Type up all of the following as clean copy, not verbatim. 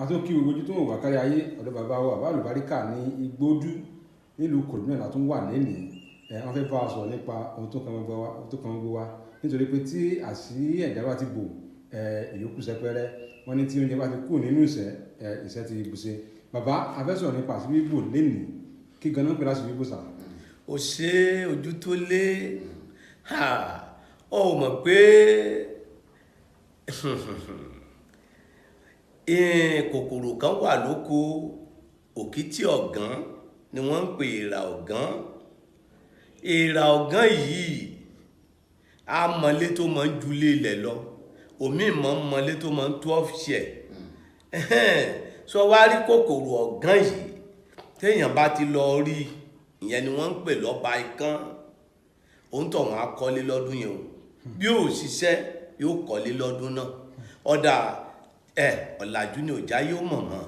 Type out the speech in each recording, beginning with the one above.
àtúnkí ojú tó wà kárí ayé ọ̀dọ̀ bàbá wa Baba Alubarika ní Igbódú nílùú Kòròdú náà tún wà lẹ́nìí. Wọ́n fẹ́ bá wa sọ̀rọ̀ nípa ohun tó kan gbogbo wa nítorí pé tí àṣírí ẹ̀dá bá ti bò ìyókù sẹpẹrẹ. Wọ́n ní tí oúnjẹ bá ti kú nínú ìṣẹ́ ti bùṣe. Bàbá a fẹ́ sọ̀rọ̀ nípa àṣírí bíbò lẹ́nìí, kí ganan pẹ̀lú àṣírí bíbò sà. Ó ṣe ojú tó lé ọ mọ̀ pé kòkòrò kan wà lóko òkìtì ọ̀gán ni wọ́n ń pè èèrà ọ̀gán. Èèrà ọ̀gán yìí a mọ̀lé tó máa ń julé ilẹ̀ lọ, omi mọ̀lé tó máa ń 12 ṣẹ̀. Sọ wá rí kòkòrò ọ̀gán yìí téèyàn bá ti lọ rí, ìyẹn ni wọ́n ń pè lọ́ba ikán. Òun tọ̀ wọ́n á kọ́lé lọ́dún yẹn o, bí ó ṣiṣẹ́ yóò kọ́lé lọ́dún náà. Ọ̀dà ọ̀làjú ni òjá yóò mọ̀mọ́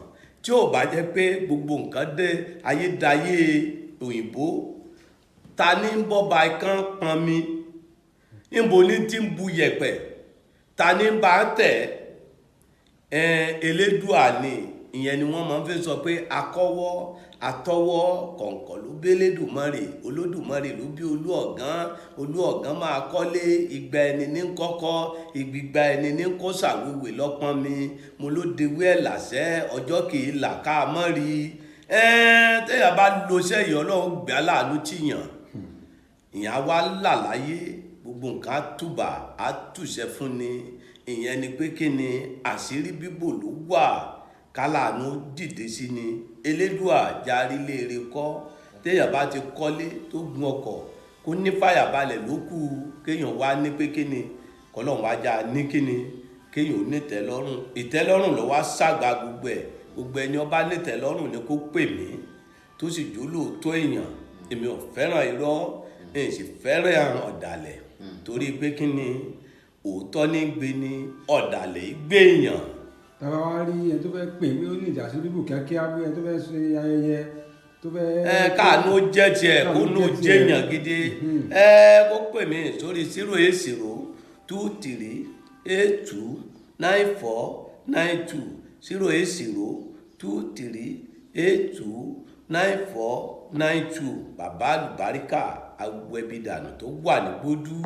tí ò bá jẹ́ pé gbogbo nǹkan dé ayédáyé òyìnbó. Ta ní ń bọ́ba ikán pọnmi? Níbo ní tí ń bu yẹ̀pẹ̀? Ta ní ń bá tẹ̀? Elédùà ni. Ìyẹn ni wọ́n máa ń fi sọ pé akọ́wọ́ atọ́wọ́ kọ̀ǹkọ̀ ló bí Elédùmarè, Olódùmarè ló bí olú ọ̀gán máa kọ́lé, igba ẹni ní kọ́kọ́, ìgbìgbà ẹni ní kó ṣàwéwè lọ́pọ́n mi, mo ló dewé ẹ̀ làṣẹ́, ọjọ́ kìí là ká mọ́ rí. Téèyàn bá lo iṣẹ́ yìí Ọlọ́run gbé aláàánú tìyàn, ìyẹn wá là láyé, gbogbo nǹkan á túbà á túṣẹ́ fún ni. Ìyẹn ni pé kí ni àṣírí bíbò ló wà, kálàánú dìde sí ni. Elédùà járí léèrè kọ́. Téèyàn bá ti kọ́lé tó gun ọkọ̀ kó ní fàyàbalẹ̀ ló kù. Kéèyàn wá ní pé kí ni kọ́lọ́run wá já ní kí ni kéèyàn ò ní ìtẹ́lọ́rùn. Ìtẹ́lọ́rùn ló wá ṣàgbà gbogbo ẹ̀. Gbogbo ẹni ó bá ní ìtẹ́lọ́rùn ni kó pè mí tó sì jólóòtọ́ èèyàn. Èmi ò fẹ́ràn irọ́, èmi sì fẹ́ràn ọ̀dàlẹ̀ torí pé kí ni òótọ́ ní gbé ni, ọ̀dàlẹ̀ gbé èèyàn. Tàbá wá rí ẹni tó fẹ́ pè mí ó ní ìdásí bíbò kíákíá, bí ẹni tó fẹ́ ṣe ayẹyẹ tó fẹ́. Káàánú jẹ́ tiẹ̀ kó nú jẹ́yàn gidi. Kó pè mí sórí 08023829492 08023829492. Baba Alubarika Aworawo tó wà ní Igbódú.